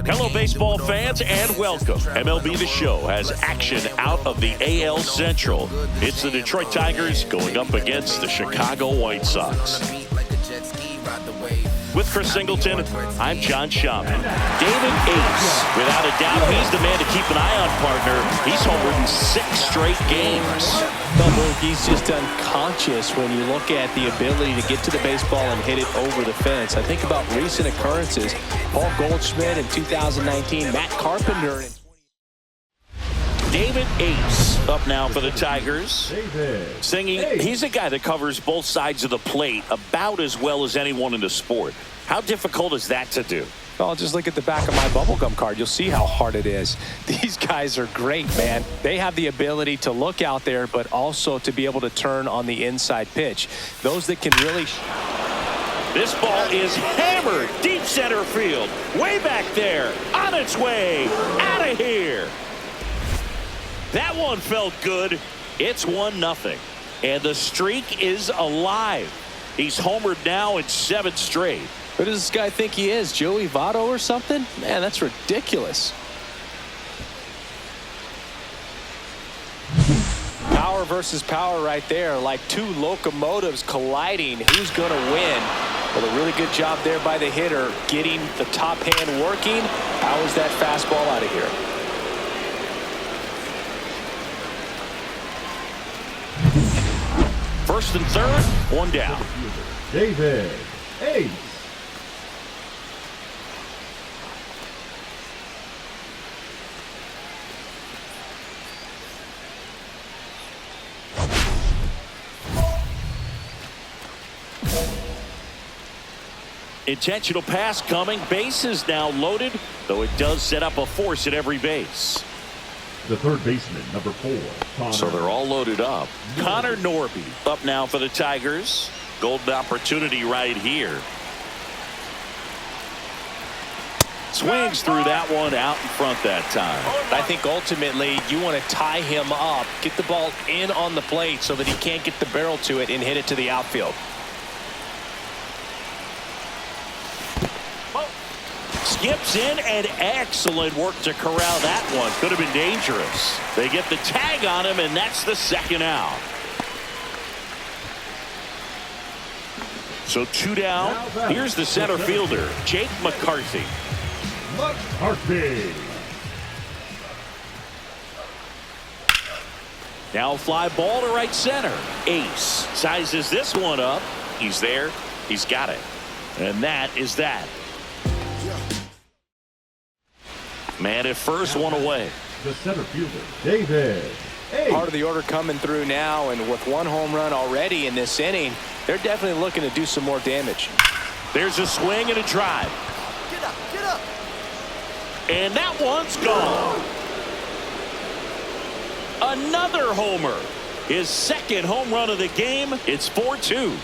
Hello, baseball fans, and welcome. MLB The Show has action out of the AL Central. It's the Detroit Tigers going up against the Chicago White Sox. With Chris Singleton, I'm John Schaman. David Ace, without a doubt, he's the man to keep an eye on, partner. He's homered in 6 straight games. Well, he's just unconscious when you look at the ability to get to the baseball and hit it over the fence. I think about recent occurrences. Paul Goldschmidt in 2019, Matt Carpenter. David Ace up now for the Tigers. Singing, he's a guy that covers both sides of the plate about as well as anyone in the sport. How difficult is that to do? Well, just look at the back of my bubblegum card. You'll see how hard it is. These guys are great, man. They have the ability to look out there, but also to be able to turn on the inside pitch. Those that can really... This ball is hammered deep center field. Way back there. On its way. Out of here. That one felt good. It's 1-0. And the streak is alive. He's homered now in 7 straight. Who does this guy think he is? Joey Votto or something? Man, that's ridiculous. Power versus power right there. Like 2 locomotives colliding. Who's going to win? Well, a really good job there by the hitter. Getting the top hand working. Powers that fastball out of here. First and third, 1 down. David Ace. Intentional pass coming. Base is now loaded, though it does set up a force at every base. The third baseman, number 4. So they're all loaded up. Connor Norby up now for the Tigers. Golden opportunity right here. Swings through that one out in front that time. I think ultimately you want to tie him up, get the ball in on the plate so that he can't get the barrel to it and hit it to the outfield. Skips in, and excellent work to corral that one. Could have been dangerous. They get the tag on him, and that's the 2nd out. So 2 down. Here's the center fielder, Jake McCarthy. Now fly ball to right center. Ace sizes this one up. He's there. He's got it. And that is that. Man at first, 1 away. The center fielder, David Ace. Part of the order coming through now, and with 1 home run already in this inning, they're definitely looking to do some more damage. There's a swing and a drive. Get up, get up. And that one's gone. Another homer. His 2nd home run of the game. It's 4-2.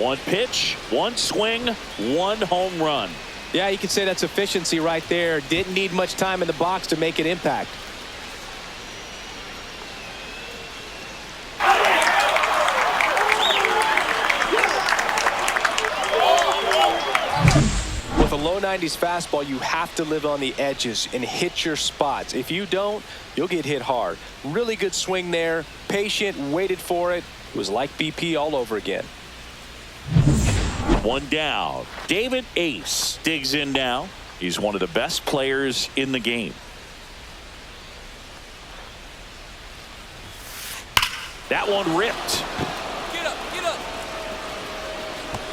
1 pitch, 1 swing, 1 home run. Yeah, you could say that's efficiency right there. Didn't need much time in the box to make an impact. With a low 90s fastball, you have to live on the edges and hit your spots. If you don't, you'll get hit hard. Really good swing there. Patient, waited for it. It was like BP all over again. 1 down. David Ace digs in now. He's one of the best players in the game. That one ripped. Get up, get up.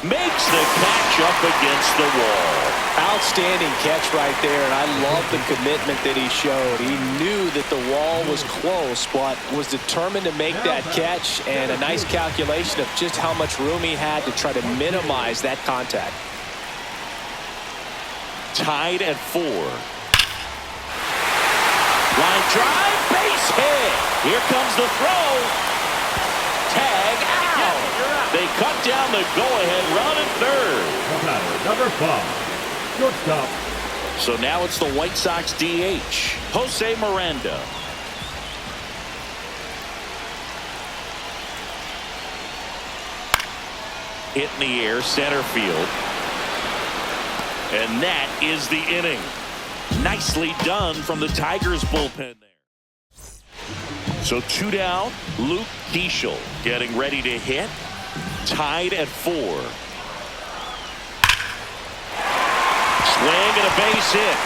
Makes the catch up against the wall. Outstanding catch right there, and I love the commitment that he showed. He knew that the wall was close, but was determined to make that catch, and a nice calculation of just how much room he had to try to minimize that contact. Tied at 4. Line drive, base hit. Here comes the throw. Tag out. They cut down the go-ahead run at 3rd. Number 5. Shortstop. So now it's the White Sox DH, Jose Miranda. Hit in the air, center field. And that is the inning. Nicely done from the Tigers bullpen there. So 2 down. Luke Keeschel getting ready to hit. Tied at 4. Swing and a base hit.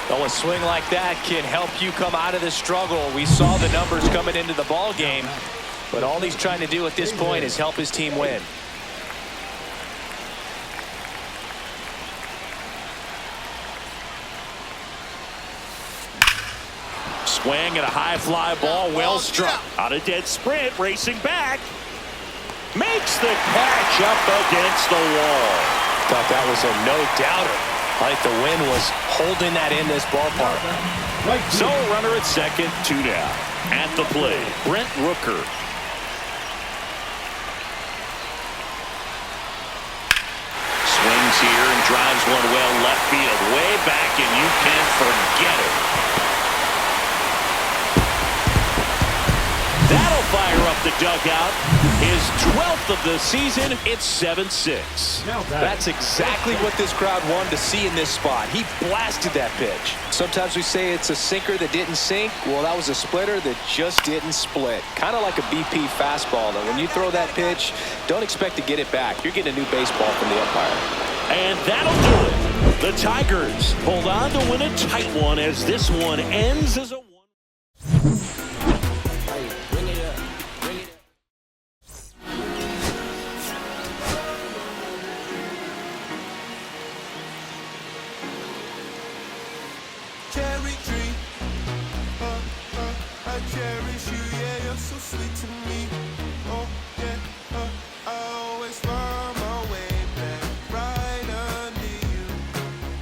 Well, a swing like that can help you come out of the struggle. We saw the numbers coming into the ball game, but all he's trying to do at this point is help his team win. Swing and a high fly ball, well struck. On a dead sprint, racing back. Makes the catch up against the wall. Thought that was a no-doubter. I think the wind was holding that in this ballpark. So runner at second, 2 down. At the plate, Brent Rooker. Swings here and drives one well left field. Way back, and you can't forget it. That'll fire up the dugout. His 12th of the season. It's 7-6. That's exactly what this crowd wanted to see in this spot. He blasted that pitch. Sometimes we say it's a sinker that didn't sink. Well, that was a splitter that just didn't split. Kind of like a BP fastball, though. When you throw that pitch, don't expect to get it back. You're getting a new baseball from the umpire. And that'll do it. The Tigers hold on to win a tight one as this one ends as a 1. Cherry tree, I cherish you, yeah, you're so sweet to me. Oh, yeah, I always find my way back right under you,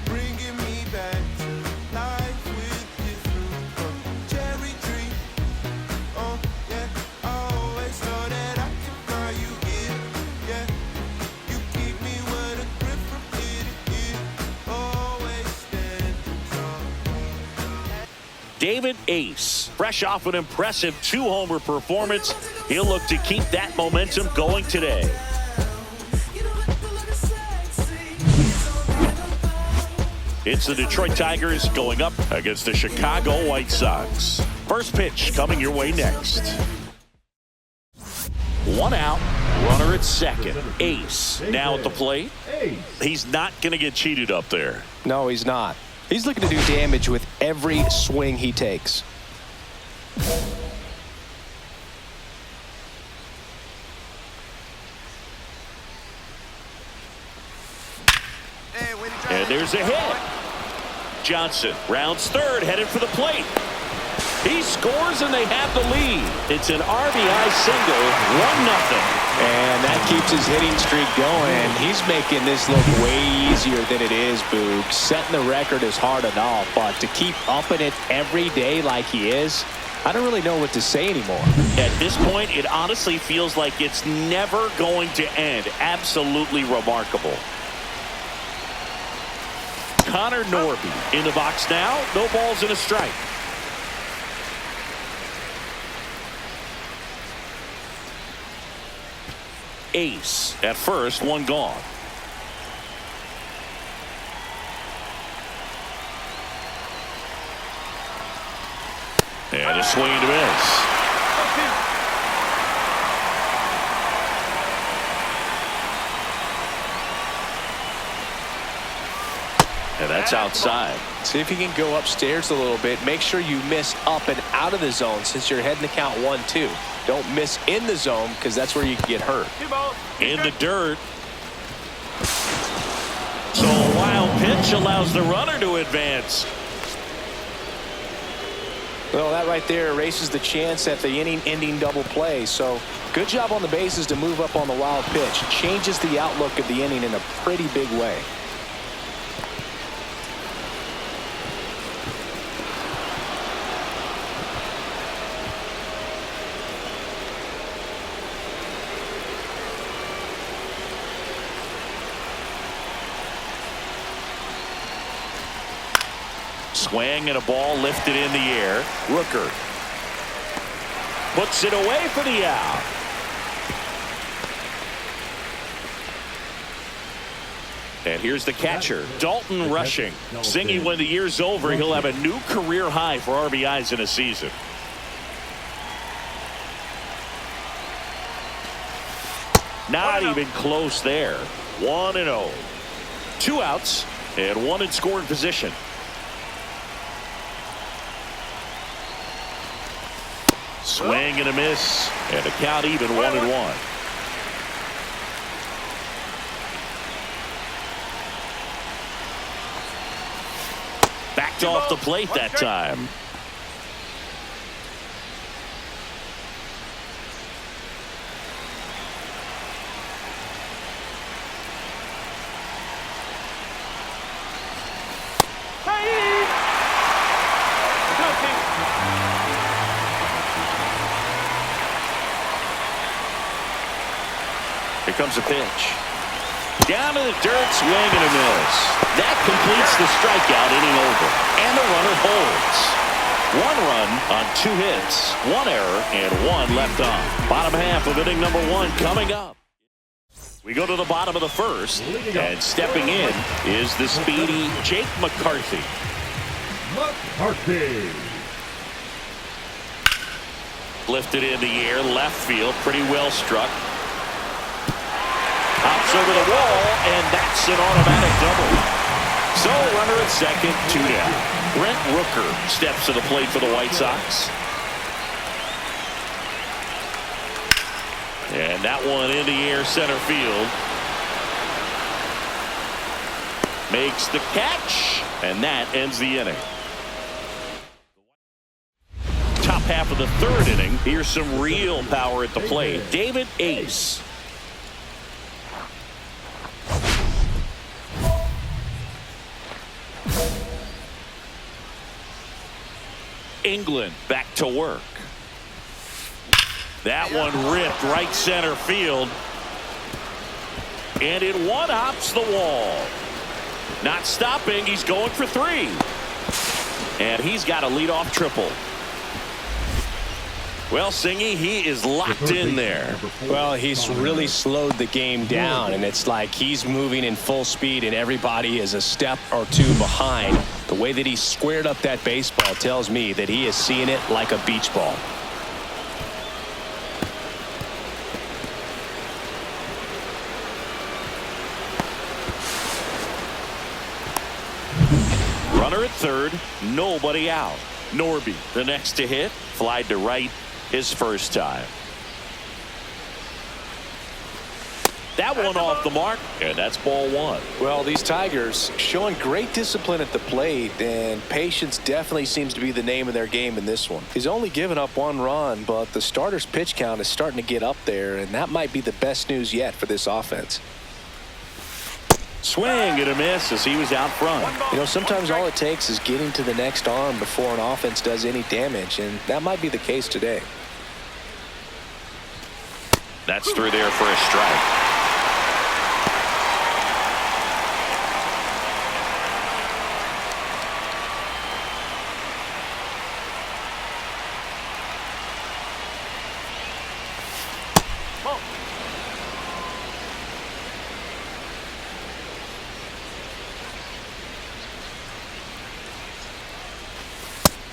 bringing me back to life with you through. Cherry tree, oh, yeah, I always know that I can find you here, yeah. You keep me with a grip from ear to ear, always standing tall. David Ace, fresh off an impressive 2-homer performance. He'll look to keep that momentum going today. It's the Detroit Tigers going up against the Chicago White Sox. First pitch coming your way next. 1 out, runner at second. Ace now at the plate. He's not going to get cheated up there. No, he's not. He's looking to do damage with every swing he takes. And there's a hit. Johnson rounds third, headed for the plate. He scores and they have the lead. It's an RBI single, 1-0. And that keeps his hitting streak going. He's making this look way easier than it is, Boog. Setting the record is hard enough, but to keep upping it every day like he is, I don't really know what to say anymore. At this point, it honestly feels like it's never going to end. Absolutely remarkable. Connor Norby in the box now. No balls and a strike. Ace at first, 1 gone. And a swing and a miss. And that's outside. See if you can go upstairs a little bit. Make sure you miss up and out of the zone since you're heading to count 1-2. Don't miss in the zone because that's where you can get hurt. In the dirt. So a wild pitch allows the runner to advance. Well, that right there erases the chance at the inning-ending double play. So good job on the bases to move up on the wild pitch. Changes the outlook of the inning in a pretty big way. Swing and a ball lifted in the air. Rooker puts it away for the out. And here's the catcher, Dalton Rushing. Singy, when the year's over, he'll have a new career high for RBIs in a season. Not even close there. 1-0. 2 outs and 1 in scoring position. Swing and a miss, and the count even 1-1. Backed off the plate that time. Here comes a pitch. Down to the dirt, swing and a miss. That completes the strikeout, inning over. And the runner holds. 1 run on 2 hits, 1 error, and 1 left on. Bottom half of inning number 1 coming up. We go to the bottom of the first, and stepping in is the speedy Jake McCarthy. McCarthy. Lifted in the air, left field, pretty well struck. Hops over the wall, and that's an automatic double. So runner at second, 2 down. Brent Rooker steps to the plate for the White Sox. And that one in the air, center field. Makes the catch, and that ends the inning. Top half of the 3rd inning. Here's some real power at the plate. David Ace. England back to work. That one ripped right center field. And it one-hops the wall. Not stopping. He's going for 3. And he's got a leadoff triple. Well, Singy, he is locked in there. Well, he's really slowed the game down, and it's like he's moving in full speed, and everybody is a step or 2 behind. The way that he squared up that baseball tells me that he is seeing it like a beach ball. Runner at 3rd, nobody out. Norby, the next to hit, flied to right his first time. That one off the mark, and that's ball 1. Well, these Tigers showing great discipline at the plate, and patience definitely seems to be the name of their game in this one. He's only given up 1 run, but the starter's pitch count is starting to get up there, and that might be the best news yet for this offense. Swing and a miss as he was out front. You know, sometimes all it takes is getting to the next arm before an offense does any damage, and that might be the case today. That's through there for a strike.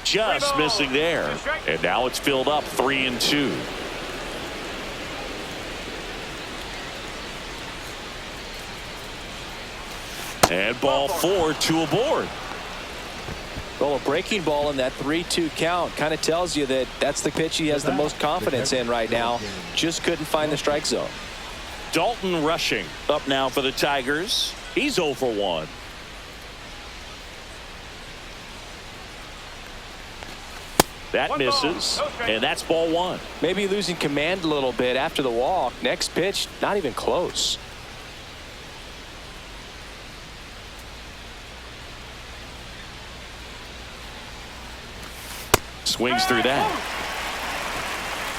Just missing there. And now it's filled up 3-2. And ball 4, 2 aboard. Well, a breaking ball in that 3-2 count kind of tells you that that's the pitch he has the most confidence in right now. Just couldn't find the strike zone. Dalton Rushing up now for the Tigers. He's 0 for 1. That misses, and that's ball 1. Maybe losing command a little bit after the walk. Next pitch, not even close. Swings through that.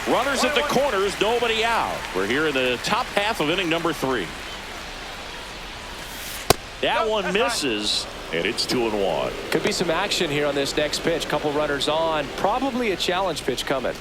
Runners at the corners, nobody out. We're here in the top half of inning number 3. That one misses, and it's 2-1. Could be some action here on this next pitch. Couple runners on. Probably a challenge pitch coming.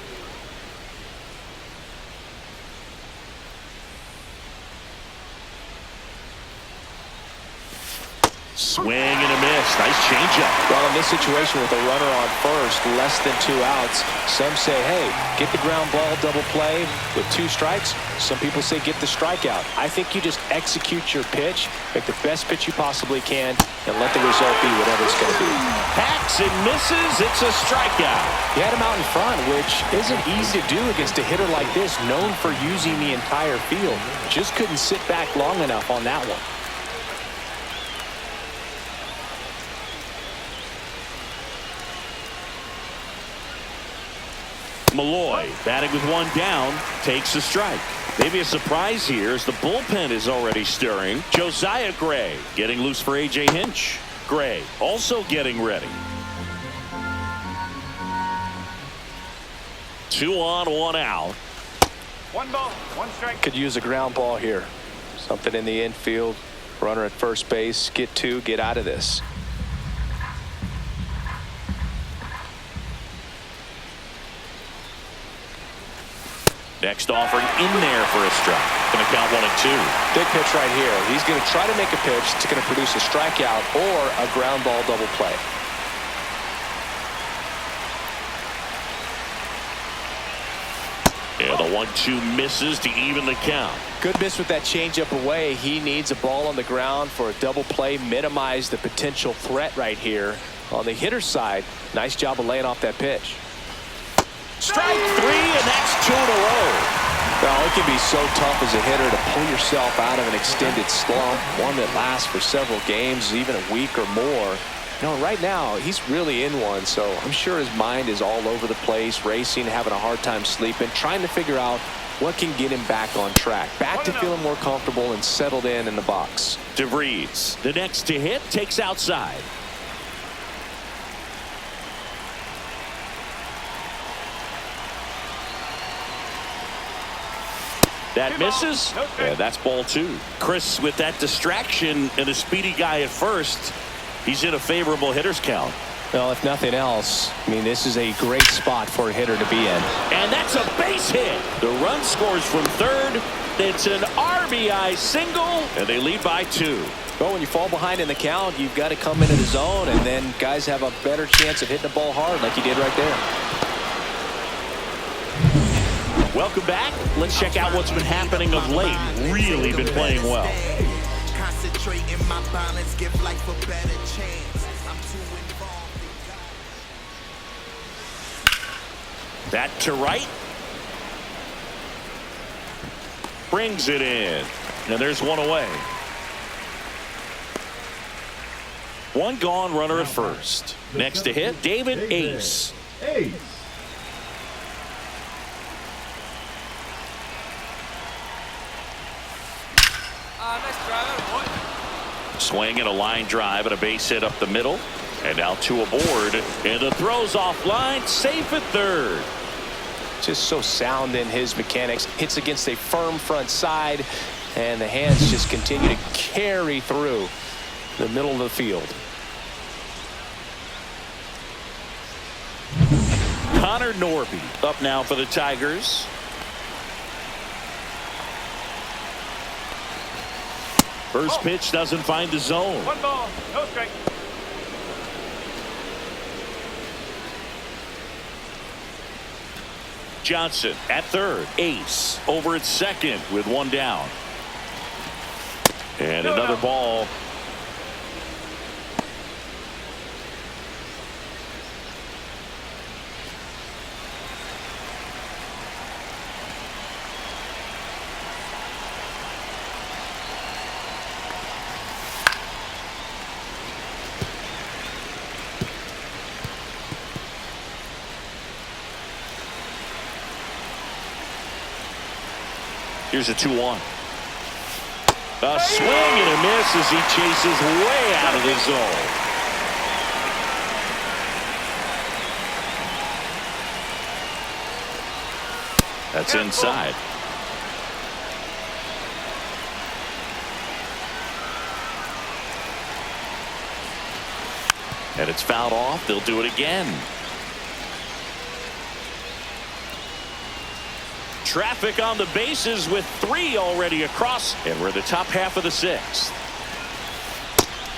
Swing and a miss. Nice changeup. Well, in this situation with a runner on first, less than 2 outs, some say, hey, get the ground ball, double play with 2 strikes. Some people say get the strikeout. I think you just execute your pitch, make the best pitch you possibly can, and let the result be whatever it's going to be. Hacks and misses. It's a strikeout. He had him out in front, which isn't easy to do against a hitter like this, known for using the entire field. Just couldn't sit back long enough on that one. Malloy batting with 1 down takes a strike. Maybe a surprise here as the bullpen is already stirring. Josiah Gray getting loose for A.J. Hinch. Gray also getting ready. 2 on, 1 out. 1 ball, 1 strike. Could use a ground ball here. Something in the infield. Runner at first base. Get 2. Get out of this. Next offering in there for a strike. Going to count 1 and 2. Big pitch right here. He's going to try to make a pitch that's going to produce a strikeout or a ground ball double play. Yeah, the 1-2 misses to even the count. Good miss with that changeup away. He needs a ball on the ground for a double play. Minimize the potential threat right here. On the hitter's side, nice job of laying off that pitch. Strike 3, and that's 2 in a row. Well, it can be so tough as a hitter to pull yourself out of an extended slump, one that lasts for several games, even a week or more. You know, right now, he's really in one, so I'm sure his mind is all over the place, racing, having a hard time sleeping, trying to figure out what can get him back on track, back to feeling more comfortable and settled in the box. DeVries, the next to hit, takes outside. That misses. Yeah, that's ball 2. Chris with that distraction and a speedy guy at first. He's in a favorable hitter's count. Well, if nothing else, I mean, this is a great spot for a hitter to be in. And that's a base hit. The run scores from third. It's an RBI single, and they lead by 2. Well, when you fall behind in the count, you've got to come into the zone, and then guys have a better chance of hitting the ball hard like he did right there. Welcome back. Let's check out what's been happening of late. Really been playing well. Concentrating my balance, give life a better chance. I'm too involved. That to right. Brings it in. And there's 1 away. 1 gone, runner at first. Next to hit, David Ace. Ace. Nice drive, boy. Swing and a line drive and a base hit up the middle. And now 2 aboard. And the throw's offline, safe at third. Just so sound in his mechanics. Hits against a firm front side, and the hands just continue to carry through the middle of the field. Connor Norby up now for the Tigers. First pitch doesn't find the zone. 1 ball, no strike. Johnson at third. Ace over at second with 1 down. And another ball. Here's a 2-1. A swing and a miss as he chases way out of the zone. That's inside. And it's fouled off. They'll do it again. Traffic on the bases with 3 already across, and we're in the top half of the 6th.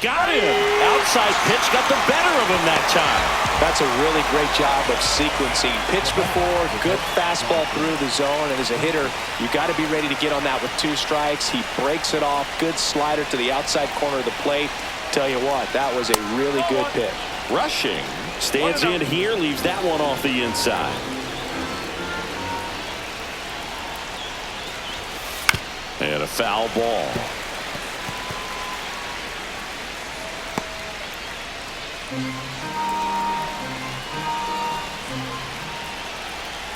got him. Outside pitch got the better of him that time. That's a really great job of sequencing. Pitch before, good fastball through the zone, and as a hitter, you got to be ready to get on that with 2 strikes. He breaks it off. Good slider to the outside corner of the plate. Tell you what, that was a really good pitch. Rushing stands in here, leaves that one off the inside. And a foul ball.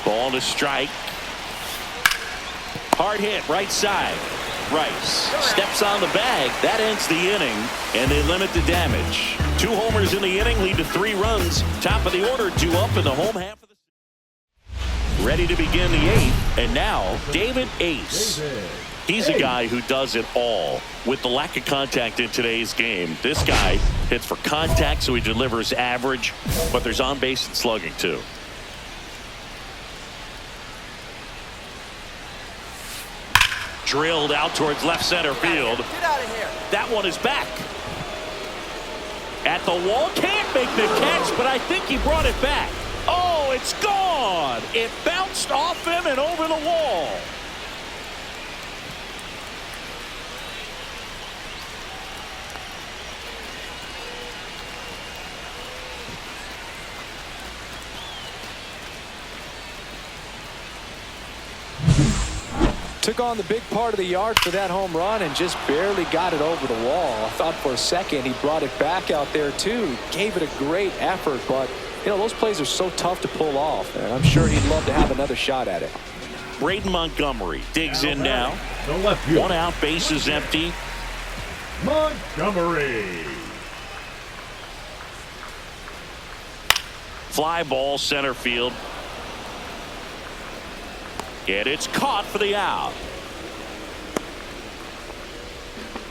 Ball to strike. Hard hit right side. Rice steps on the bag. That ends the inning, and they limit the damage. 2 homers in the inning lead to 3 runs. Top of the order, 2 up in the home half of the. Ready to begin the 8th, and now David Ace. He's a guy who does it all. With the lack of contact in today's game, this guy hits for contact, so he delivers average, but there's on base and slugging too. Drilled out towards left center field. Get out of here. That one is back. At the wall, can't make the catch, but I think he brought it back. Oh, it's gone. It bounced off him and over the wall. Took on the big part of the yard for that home run and just barely got it over the wall. I thought for a second he brought it back out there too. Gave it a great effort, but you know, those plays are so tough to pull off, and I'm sure he'd love to have another shot at it. Braden Montgomery digs in now. The left field. 1 out, base is empty. Montgomery. Fly ball center field. And it's caught for the out.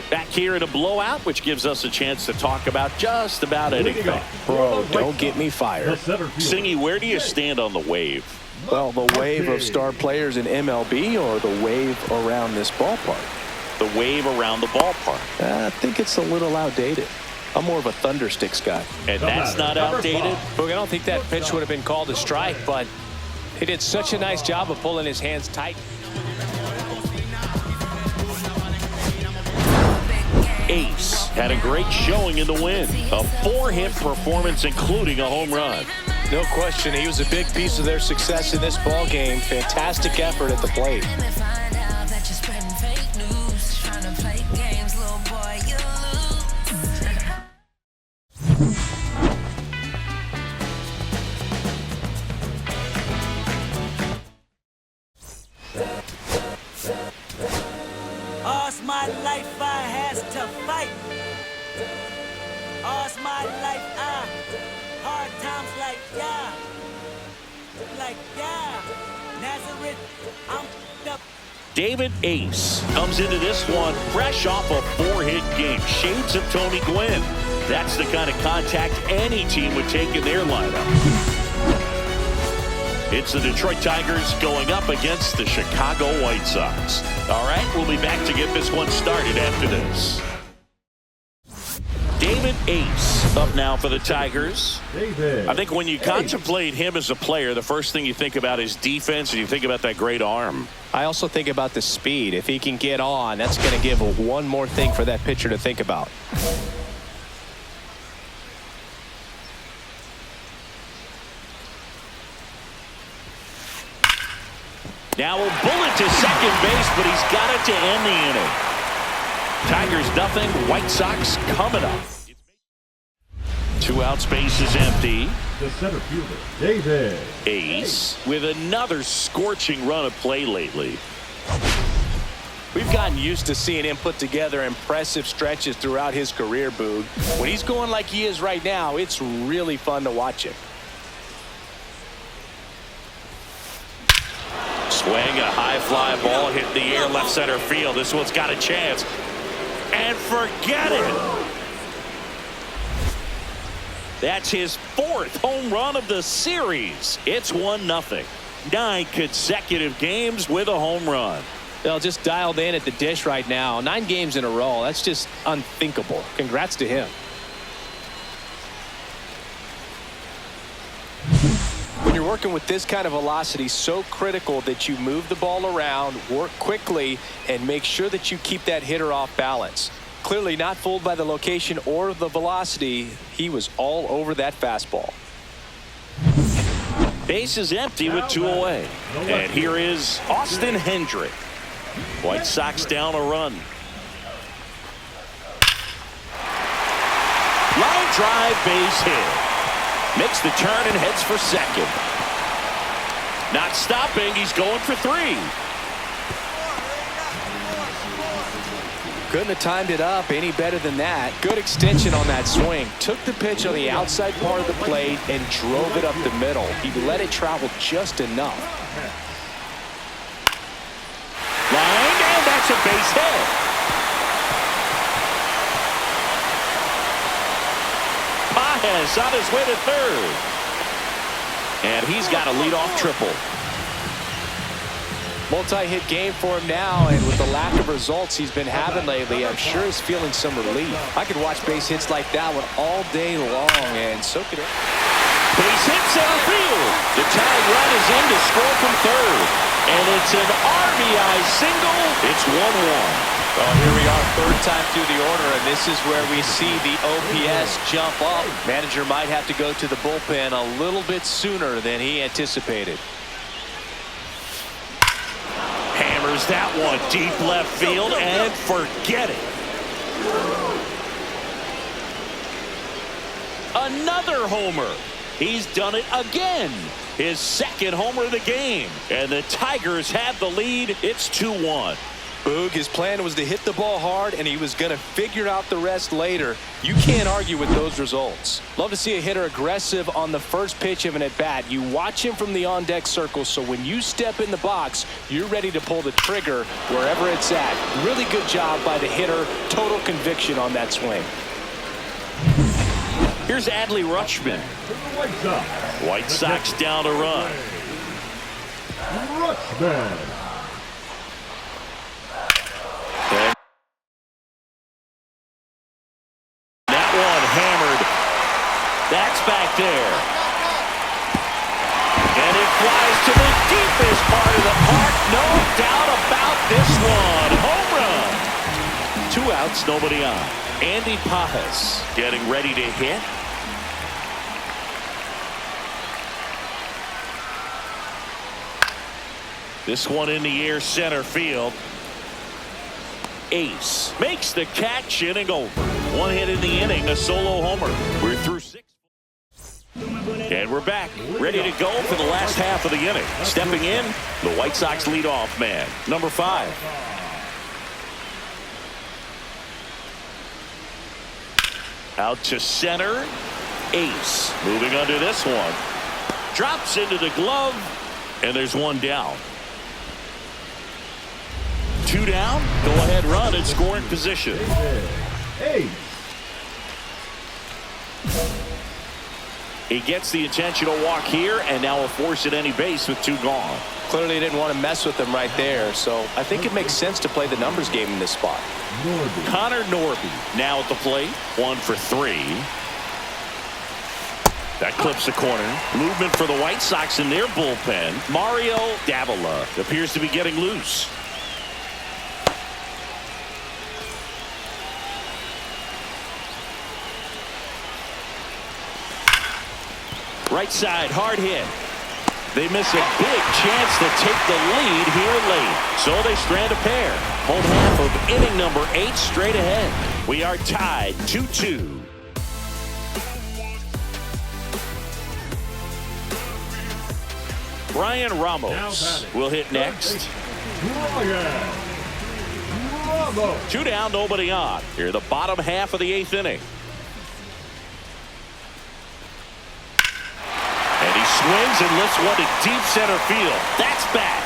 Back here in a blowout, which gives us a chance to talk about just about anything. Bro, don't get me fired. Singy, where do you stand on the wave? Well, the wave of star players in MLB or the wave around this ballpark? The wave around the ballpark. I think it's a little outdated. I'm more of a thundersticks guy. And that's not outdated? Look, I don't think that pitch would have been called a strike, but he did such a nice job of pulling his hands tight. Ace had a great showing in the win. A 4-hit performance, including a home run. No question, he was a big piece of their success in this ball game. Fantastic effort at the plate. All's my life I has to fight. All's my life hard times like Nazareth, I'm up. David Ace comes into this one fresh off a 4-hit game. Shades of Tony Gwynn. That's the kind of contact any team would take in their lineup. It's the Detroit Tigers going up against the Chicago White Sox. All right, we'll be back to get this one started after this. David Ace up now for the Tigers. I think when you contemplate him as a player, the first thing you think about is defense, and you think about that great arm. I also think about the speed. If he can get on, that's going to give one more thing for that pitcher to think about. Now a bullet to second base, but he's got it to end the inning. Tigers nothing, White Sox coming up. 2 outs, base is empty. The center fielder, David Ace with another scorching run of play lately. We've gotten used to seeing him put together impressive stretches throughout his career, Boog. When he's going like he is right now, it's really fun to watch him. Swing, a high fly ball hit the air left center field. This one's got a chance. And forget it. That's his 4th home run of the series. It's 1-0. 9 consecutive games with a home run. They'll just dialed in at the dish right now. 9 games in a row. That's just unthinkable. Congrats to him. When you're working with this kind of velocity, so critical that you move the ball around, work quickly, and make sure that you keep that hitter off balance. Clearly not fooled by the location or the velocity. He was all over that fastball. Base is empty with 2 away. And here is Austin Hendrick. White Sox down a run. Line drive, base hit. Makes the turn and heads for second. Not stopping. He's going for 3. Couldn't have timed it up any better than that. Good extension on that swing. Took the pitch on the outside part of the plate and drove it up the middle. He let it travel just enough. Line, and that's a base hit. Pages on his way to third. And he's got a leadoff triple. Multi-hit game for him now, and with the lack of results he's been having lately, I'm sure he's feeling some relief. I could watch base hits like that one all day long, and so could it. Base hit center field. The tying run is in to score from third. And it's an RBI single. It's 1-1. Well, here we are, third time through the order, and this is where we see the OPS jump up. Manager might have to go to the bullpen a little bit sooner than he anticipated. Hammers that one deep left field and forget it. Another homer. He's done it again. His second homer of the game. And the Tigers have the lead. It's 2-1. Boog, his plan was to hit the ball hard, and he was going to figure out the rest later. You can't argue with those results. Love to see a hitter aggressive on the first pitch of an at-bat. You watch him from the on-deck circle, so when you step in the box, you're ready to pull the trigger wherever it's at. Really good job by the hitter. Total conviction on that swing. Here's Adley Rutschman. White Sox down a run. Rutschman. And that one hammered. That's back there. And it flies to the deepest part of the park. No doubt about this one. Home run. 2 outs, nobody on. Andy Pajes getting ready to hit. This one in the air, center field. Ace makes the catch, inning over. 1 hit in the inning, a solo homer. We're through 6. And we're back, ready to go for the last half of the inning. Stepping in, the White Sox leadoff man, number 5. Out to center. Ace moving under this one. Drops into the glove, and there's 1 down. 2 down. Go ahead run in scoring position. Ace. He gets the intentional walk here, and now a force at any base with 2 gone. Clearly didn't want to mess with him right there, so I think it makes sense to play the numbers game in this spot. Connor Norby now at the plate. 1 for 3. That clips the corner. Movement for the White Sox in their bullpen. Mario Davila appears to be getting loose. Right side, hard hit. They miss a big chance to take the lead here late. So they strand a pair. Home half of inning number 8 straight ahead. We are tied 2-2. Brian Ramos will hit next. 2 down, nobody on. Here the bottom half of the 8th inning. Swings and lifts one to deep center field. That's back.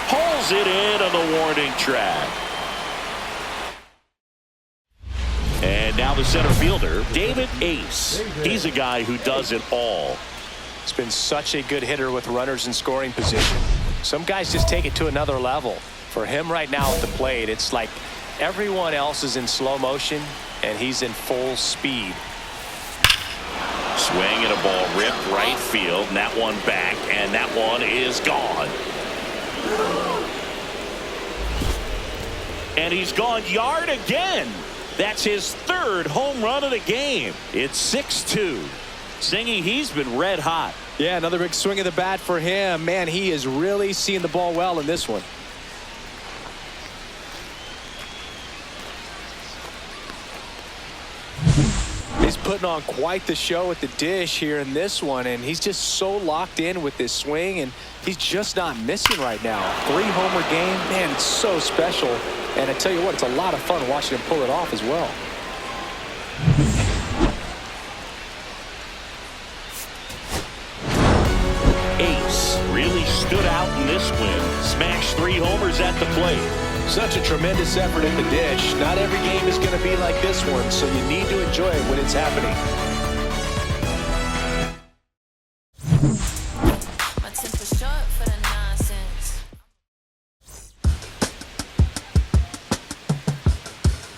Pulls it in on the warning track. And now the center fielder, David Ace. He's a guy who does it all. He's been such a good hitter with runners in scoring position. Some guys just take it to another level. For him right now at the plate, it's like everyone else is in slow motion and he's in full speed. Swing and a ball ripped right field, and that one back, and that one is gone. And he's gone yard again. That's his third home run of the game. It's 6-2. Singy, he's been red hot. Yeah, another big swing of the bat for him. Man, he is really seeing the ball well in this one. He's putting on quite the show at the dish here in this one, and he's just so locked in with this swing, and he's just not missing right now. 3-homer game, man, it's so special. And I tell you what, it's a lot of fun watching him pull it off as well. Ace really stood out in this win. Smashed 3 homers at the plate. Such a tremendous effort in the dish. Not every game is going to be like this one, so you need to enjoy it when it's happening.